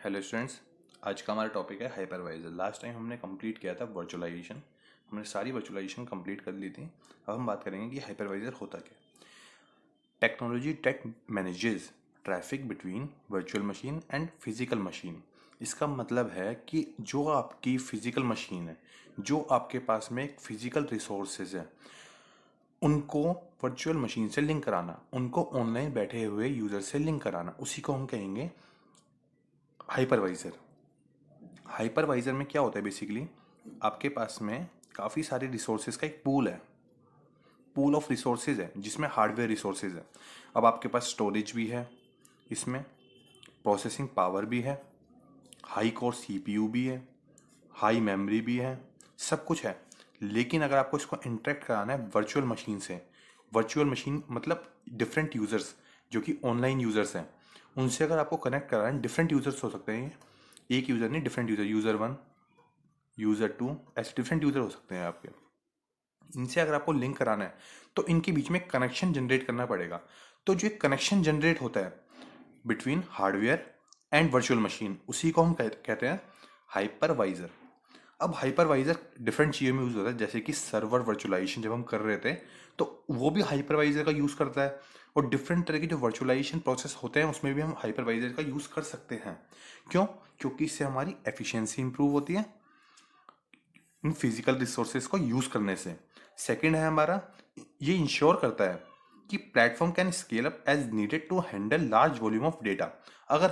Hello students. आज का हमारा टॉपिक है हाइपरवाइजर। लास्ट टाइम हमने कंप्लीट किया था वर्चुअलाइजेशन। हमने सारी वर्चुअलाइजेशन कंप्लीट कर ली थी। अब हम बात करेंगे कि हाइपरवाइजर होता क्या। Technology that manages traffic between virtual machine and physical machine. इसका मतलब है कि जो आपकी फिजिकल मशीन है, जो आपके पास में एक फिजिकल रिसोर्सेज है, उनको वर्चुअल मशीन से लिंक कराना, उनको ऑनलाइन बैठे हुए यूजर से लिंक कराना, उसी को हम कहेंगे हाइपरवाइजर। हाइपरवाइजर में क्या होता है बेसिकली, आपके पास में काफ़ी सारे रिसोर्सेज का एक पूल है, पूल ऑफ रिसोर्सेज है जिसमें हार्डवेयर रिसोर्सेज है। अब आपके पास स्टोरेज भी है, इसमें प्रोसेसिंग पावर भी है, हाई कोर सीपीयू भी है, हाई मेमोरी भी है, सब कुछ है। लेकिन अगर आपको इसको इंटरेक्ट कराना है वर्चुअल मशीन से, वर्चुअल मशीन मतलब डिफरेंट यूजर्स जो कि ऑनलाइन यूजर्स हैं, उनसे अगर आपको कनेक्ट कराना है, डिफरेंट यूजर्स हो सकते हैं ये, एक यूजर नहीं, different user, user one, user two, ऐसे डिफरेंट यूजर हो सकते हैं आपके। इनसे अगर आपको लिंक कराना है तो इनके बीच में कनेक्शन जनरेट करना पड़ेगा। तो जो कनेक्शन जनरेट होता है between hardware and virtual machine, उसी को हम कहते हैं हाइपरवाइजर। अब हाइपरवाइजर डिफरेंट चीज़ों में यूज होता है, जैसे कि सर्वर वर्चुअलाइजेशन जब हम कर रहे थे तो वो भी हाइपरवाइजर का यूज करता है, और डिफरेंट तरह के जो वर्चुअलाइजेशन प्रोसेस होते हैं उसमें भी हम हाइपरवाइजर का यूज कर सकते हैं। क्यों? क्योंकि इससे हमारी एफिशिएंसी इंप्रूव होती है इन फिजिकल रिसोर्सेज को यूज करने से। सेकंड है हमारा, ये इंश्योर करता है कि platform can scale up as needed to handle large volume of data. अगर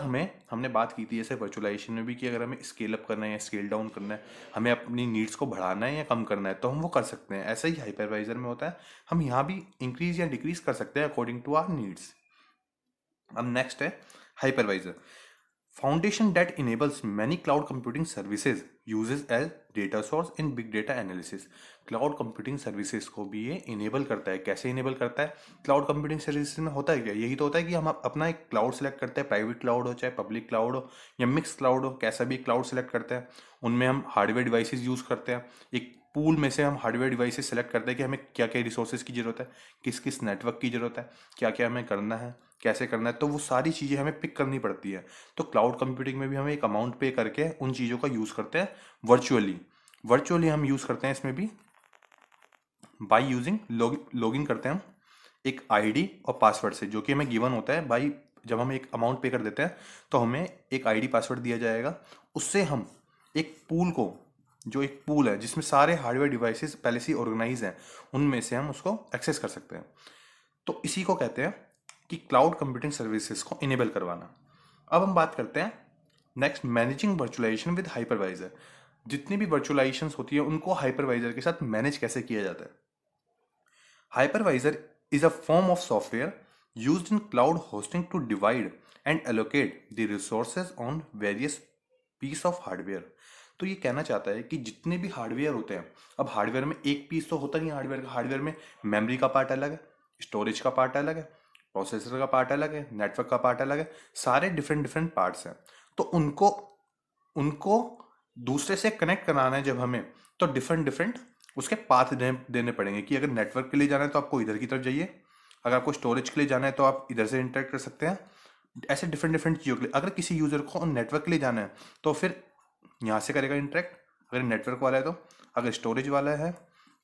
हमने बात की थी जैसे वर्चुअलाइजेशन में भी कि अगर हमें स्केल अप करना है या स्केल डाउन करना है, हमें अपनी नीड्स को बढ़ाना है या कम करना है, तो हम वो कर सकते हैं। ऐसा ही हाइपरवाइजर में होता है, हम यहाँ भी इंक्रीज या डिक्रीज कर सकते हैं अकॉर्डिंग टू आवर नीड्स। अब नेक्स्ट है hypervisor, foundation that enables many cloud computing services uses as data source in big data analysis। Cloud computing services को भी ये इनेबल करता है। कैसे इनेबल करता है? क्लाउड कंप्यूटिंग सर्विसेज में होता है क्या, यही तो होता है कि हम अपना एक क्लाउड सेलेक्ट करते हैं, प्राइवेट क्लाउड हो चाहे पब्लिक क्लाउड हो या मिक्स क्लाउड हो, कैसा भी क्लाउड सेलेक्ट करते हैं। उनमें हम हार्डवेयर डिवाइसेस यूज करते हैं, एक पूल में से हम हार्डवेयर डिवाइसेस सेलेक्ट करते हैं कि हमें क्या क्या रिसोर्सेज की जरूरत है, किस किस नेटवर्क की जरूरत है, क्या क्या हमें करना है, कैसे करना है, तो वो सारी चीज़ें हमें पिक करनी पड़ती है। तो क्लाउड कंप्यूटिंग में भी हम एक अमाउंट पे करके उन चीज़ों का यूज़ करते हैं वर्चुअली। वर्चुअली हम यूज़ करते हैं इसमें भी बाई यूजिंग लॉगिन करते हैं हम एक आईडी और पासवर्ड से, जो कि हमें गिवन होता है बाई, जब हम एक अमाउंट पे कर देते हैं तो हमें एक आईडी पासवर्ड दिया जाएगा। उससे हम एक पूल को, जो एक पूल है जिसमें सारे हार्डवेयर डिवाइसेस पहले से ऑर्गेनाइज हैं, उनमें से हम उसको एक्सेस कर सकते हैं। तो इसी को कहते हैं कि क्लाउड कंप्यूटिंग सर्विसेज को इनेबल करवाना। अब हम बात करते हैं next, managing virtualization with hypervisor. जितनी भी वर्चुअलाइजेशन होती है उनको हाइपरवाइजर के साथ मैनेज कैसे किया जाता है। Hypervisor is a form of software used in cloud hosting to divide and allocate the resources on various piece of hardware. तो ये कहना चाहता है कि जितने भी हार्डवेयर होते हैं, अब हार्डवेयर में एक पीस तो होता नहीं है हार्डवेयर का, हार्डवेयर में मेमोरी का पार्ट अलग है, स्टोरेज का पार्ट अलग है, प्रोसेसर का पार्ट अलग है, नेटवर्क का पार्ट अलग है, सारे डिफरेंट डिफरेंट पार्ट्स हैं। तो उनको उनको दूसरे से कनेक्ट कराना है जब हमें, तो डिफरेंट डिफरेंट उसके पाथ देने पड़ेंगे कि अगर नेटवर्क के लिए जाना है तो आपको इधर की तरफ जाइए, अगर आपको स्टोरेज के लिए जाना है तो आप इधर से इंटरेक्ट कर सकते हैं। ऐसे डिफरेंट डिफरेंट चीज़ों के लिए अगर किसी यूजर को नेटवर्क के लिए जाना है तो फिर यहाँ से करेगा इंटरेक्ट, अगर नेटवर्क वाला है तो। अगर स्टोरेज वाला है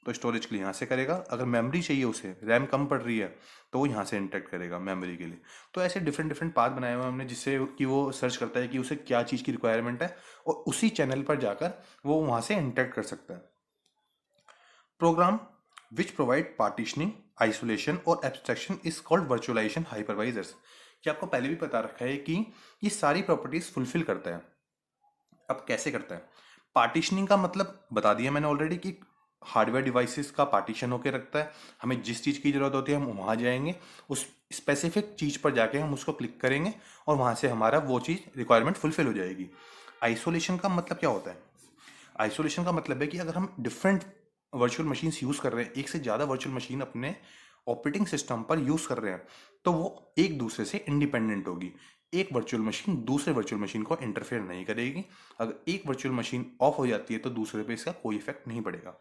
तो स्टोरेज के लिए यहाँ से करेगा, अगर मेमोरी चाहिए, उसे रैम कम पड़ रही है तो वो यहाँ से इंटरेक्ट करेगा मेमोरी के लिए। तो ऐसे डिफरेंट डिफरेंट पाथ बनाए हुए हैं हमने, जिससे कि वो सर्च करता है कि उसे क्या चीज़ की रिक्वायरमेंट है और उसी चैनल पर जाकर वो वहाँ से इंटरेक्ट कर सकता है। Program which provide partitioning, isolation और abstraction is called virtualization hypervisors. कि आपको पहले भी पता रखा है कि ये सारी प्रॉपर्टीज फुलफिल करता है। अब कैसे करता है? पार्टीशनिंग का मतलब बता दिया मैंने ऑलरेडी कि हार्डवेयर डिवाइसेस का पार्टीशन होकर रखता है। हमें जिस चीज़ की ज़रूरत होती है हम वहाँ जाएंगे, उस स्पेसिफिक चीज़ पर जाके हम उसको क्लिक करेंगे और वहाँ से हमारा वो चीज़ रिक्वायरमेंट फुलफिल हो जाएगी। आइसोलेशन का मतलब क्या होता है? आइसोलेशन का मतलब है कि अगर हम डिफरेंट वर्चुअल मशीन्स यूज़ कर रहे हैं, एक से ज़्यादा वर्चुअल मशीन अपने ऑपरेटिंग सिस्टम पर यूज़ कर रहे हैं, तो वो एक दूसरे से इंडिपेंडेंट होगी। एक वर्चुअल मशीन दूसरे वर्चुअल मशीन को इंटरफेयर नहीं करेगी। अगर एक वर्चुअल मशीन ऑफ हो जाती है तो दूसरे पे इसका कोई इफेक्ट नहीं पड़ेगा।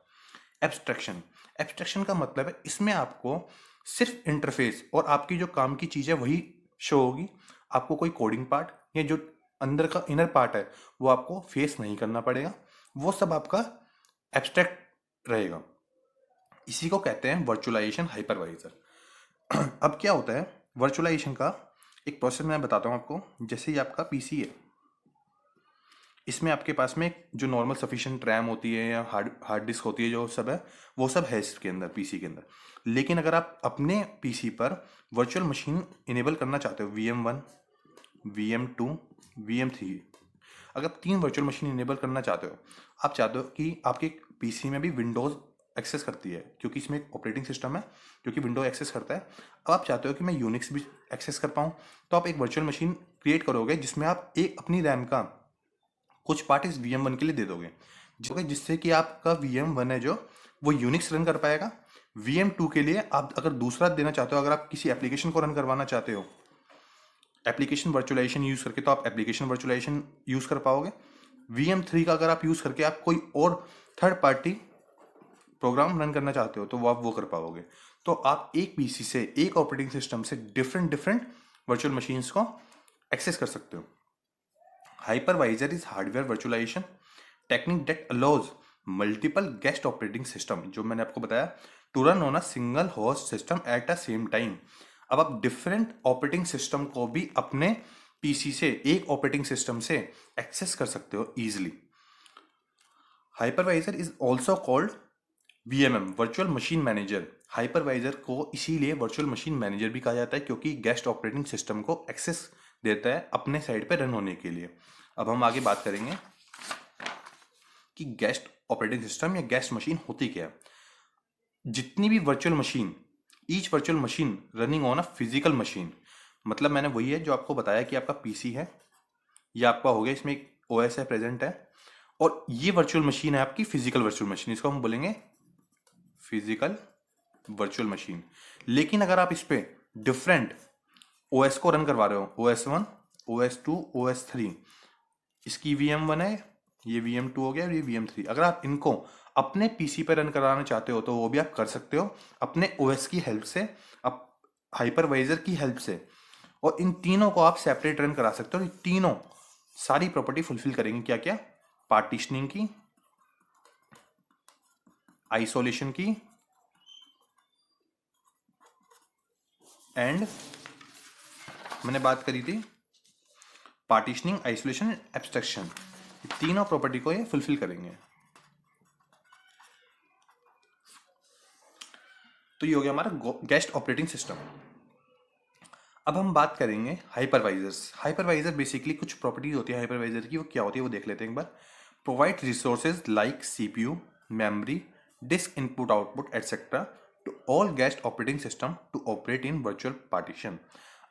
एब्स्ट्रैक्शन, एब्स्ट्रैक्शन का मतलब है इसमें आपको सिर्फ इंटरफेस और आपकी जो काम की चीज़ है वही शो होगी। आपको कोई कोडिंग पार्ट या जो अंदर का इनर पार्ट है वो आपको फेस नहीं करना पड़ेगा, वो सब आपका एब्स्ट्रैक्ट रहेगा। इसी को कहते हैं वर्चुअलाइजेशन हाइपरवाइजर। अब क्या होता है वर्चुअलाइजेशन का एक प्रोसेस मैं बताता हूँ आपको। जैसे ये आपका पीसी है, इसमें आपके पास में जो नॉर्मल सफिशिएंट रैम होती है या हार्ड डिस्क होती है, जो सब है वो सब है इसके अंदर, पीसी के अंदर। लेकिन अगर आप अपने पीसी पर वर्चुअल मशीन इनेबल करना चाहते हो, VM1, VM2, VM3, अगर आप 3 वर्चुअल मशीन इनेबल करना चाहते हो, आप चाहते हो कि आपके पीसी में भी विंडोज़ एक्सेस करती है, क्योंकि इसमें एक ऑपरेटिंग सिस्टम है जो कि विंडो एक्सेस करता है। अब आप चाहते हो कि मैं यूनिक्स भी एक्सेस कर पाऊँ, तो आप एक वर्चुअल मशीन क्रिएट करोगे जिसमें आप एक अपनी रैम का कुछ पार्ट इस VM1 के लिए दे दोगे, जिससे कि आपका VM1 है जो वो यूनिक्स रन कर पाएगा। VM2 के लिए आप अगर दूसरा देना चाहते हो, अगर आप किसी एप्लीकेशन को रन करवाना चाहते हो एप्लीकेशन वर्चुअलाइजेशन यूज करके, तो आप एप्लीकेशन वर्चुअलाइजेशन यूज कर पाओगे। VM3 का अगर आप यूज करके आप कोई और थर्ड पार्टी प्रोग्राम रन करना चाहते हो तो वो आप वो कर पाओगे। तो आप एक पीसी से, एक ऑपरेटिंग सिस्टम से डिफरेंट डिफरेंट वर्चुअल मशीन्स को एक्सेस कर सकते हो। Hypervisor is hardware virtualization technique that allows multiple guest operating system, जो मैंने आपको बताया, to run on a single host system at a same time. अब आप डिफरेंट ऑपरेटिंग सिस्टम को भी अपने पीसी से, एक ऑपरेटिंग सिस्टम से एक्सेस कर सकते हो easily. Hypervisor is also called VMM, virtual machine manager. Hypervisor को इसीलिए वर्चुअल मशीन मैनेजर भी कहा जाता है क्योंकि गेस्ट ऑपरेटिंग सिस्टम को एक्सेस देता है अपने साइड पे रन होने के लिए। अब हम आगे बात करेंगे कि गेस्ट ऑपरेटिंग सिस्टम या गेस्ट मशीन होती क्या है। जितनी भी virtual machine, each virtual machine running on a physical machine, मतलब मैंने वही है जो आपको बताया कि आपका पीसी है, ये आपका हो गया, इसमें एक OS है प्रेजेंट है, और ये वर्चुअल मशीन है आपकी फिजिकल वर्चुअल मशीन, इसको हम बोलेंगे फिजिकल वर्चुअल मशीन। लेकिन अगर आप इस पे डिफरेंट OS को रन करवा रहे हो, OS1, OS2, OS3, इसकी VM1 है, ये VM2 हो गया और ये VM3, अगर आप इनको अपने पीसी पे रन कराना चाहते हो तो वो भी आप कर सकते हो अपने OS की हेल्प से, आप हाइपरवाइजर की हेल्प से। और इन तीनों को आप सेपरेट रन करा सकते हो। ये तीनों सारी प्रॉपर्टी फुलफिल करेंगे, क्या क्या? पार्टीशनिंग की, आइसोलेशन की, एंड मैंने बात करी थी पार्टीशनिंग, आइसोलेशन, एब्स्ट्रैक्शन, तीनों प्रॉपर्टी को ये फुलफिल करेंगे। तो ये हो गया हमारा गेस्ट ऑपरेटिंग सिस्टम। अब हम बात करेंगे हाइपरवाइजर्स। हाइपरवाइजर बेसिकली कुछ प्रॉपर्टीज होती है हाइपरवाइजर की, वो क्या होती है वो देख लेते हैं एक बार। Provide resources like CPU, memory, disk input output etcetera to all guest operating system to operate in virtual partition.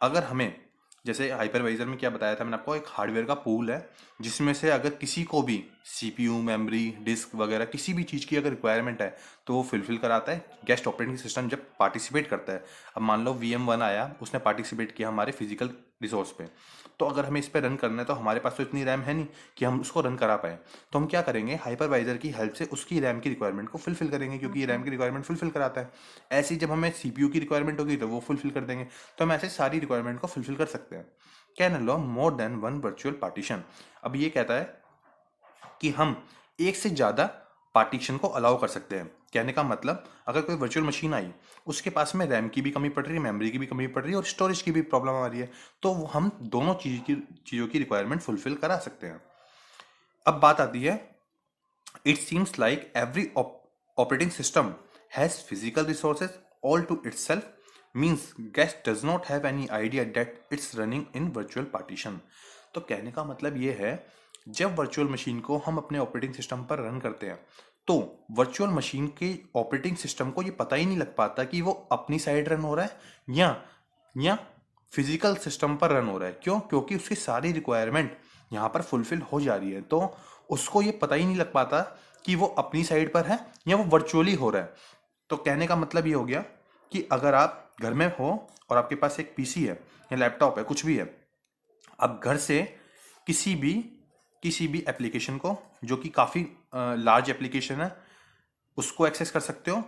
अगर हमें, जैसे हाइपरवाइजर में क्या बताया था मैंने आपको, एक हार्डवेयर का पूल है जिसमें से अगर किसी को भी CPU, मेमोरी, डिस्क वगैरह किसी भी चीज़ की अगर रिक्वायरमेंट है तो वो फुलफिल कराता है गेस्ट ऑपरेटिंग सिस्टम जब पार्टिसिपेट करता है। अब मान लो VM1 आया, उसने पार्टिसिपेट किया हमारे फिजिकल रिसोर्स पे, तो अगर हमें इस पर रन करना है तो हमारे पास तो इतनी रैम है नहीं कि हम उसको रन करा पाए, तो हम क्या करेंगे, हाइपरवाइजर की हेल्प से उसकी रैम की रिक्वायरमेंट को फुलफिल करेंगे, क्योंकि ये रैम की रिक्वायरमेंट फुलफिल कराता है। ऐसे ही जब हमें CPU की रिक्वायरमेंट होगी तो वो फुलफिल कर देंगे। तो हम ऐसे सारी रिक्वायरमेंट को फुलफिल कर सकते हैं। Can allow more than one virtual partition. अब ये कहता है कि हम एक से ज़्यादा पार्टीशन को अलाउ कर सकते हैं। कहने का मतलब, अगर कोई वर्चुअल मशीन आई, उसके पास में रैम की भी कमी पड़ रही है, मेमोरी की भी कमी पड़ रही है और स्टोरेज की भी प्रॉब्लम आ रही है, तो हम दोनों चीज़ों की रिक्वायरमेंट फुलफिल करा सकते हैं। अब बात आती है, it seems like every operating system has physical resources all to itself, means guest does not have any idea that it's running in virtual partition. तो कहने का मतलब ये है, जब वर्चुअल मशीन को हम अपने ऑपरेटिंग सिस्टम पर रन करते हैं तो वर्चुअल मशीन के ऑपरेटिंग सिस्टम को ये पता ही नहीं लग पाता कि वो अपनी साइड रन हो रहा है या फिजिकल सिस्टम पर रन हो रहा है। क्यों? क्योंकि उसकी सारी रिक्वायरमेंट यहाँ पर फुलफिल हो जा रही है, तो उसको ये पता ही नहीं लग पाता कि वो अपनी साइड पर है या वो वर्चुअली हो रहा है। तो कहने का मतलब ये हो गया कि अगर आप घर में हो और आपके पास एक पीसी है या लैपटॉप है, कुछ भी है, आप घर से किसी भी एप्लीकेशन को, जो कि काफ़ी लार्ज एप्लीकेशन है, उसको एक्सेस कर सकते हो।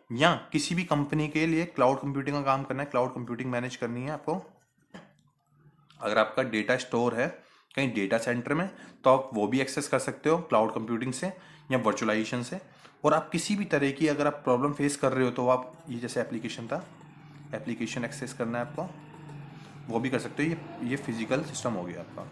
या किसी भी कंपनी के लिए क्लाउड कंप्यूटिंग का काम करना है, क्लाउड कंप्यूटिंग मैनेज करनी है आपको, अगर आपका डेटा स्टोर है कहीं डेटा सेंटर में, तो आप वो भी एक्सेस कर सकते हो क्लाउड कंप्यूटिंग से या वर्चुअलाइजेशन से। और आप किसी भी तरह की अगर आप प्रॉब्लम फेस कर रहे हो तो आप ये जैसे एप्लीकेशन था, एप्लीकेशन एक्सेस करना है आपको, वो भी कर सकते हो। ये फिजिकल सिस्टम हो गया आपका।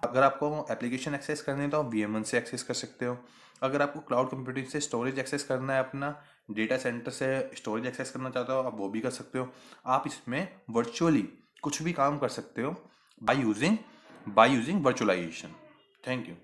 अगर आपको एप्लीकेशन एक्सेस करनी है तो आप VMware से एक्सेस कर सकते हो। अगर आपको क्लाउड कंप्यूटिंग से स्टोरेज एक्सेस करना है, अपना डेटा सेंटर से स्टोरेज एक्सेस करना चाहते हो, आप वो भी कर सकते हो। आप इसमें वर्चुअली कुछ भी काम कर सकते हो by using virtualization. Thank you.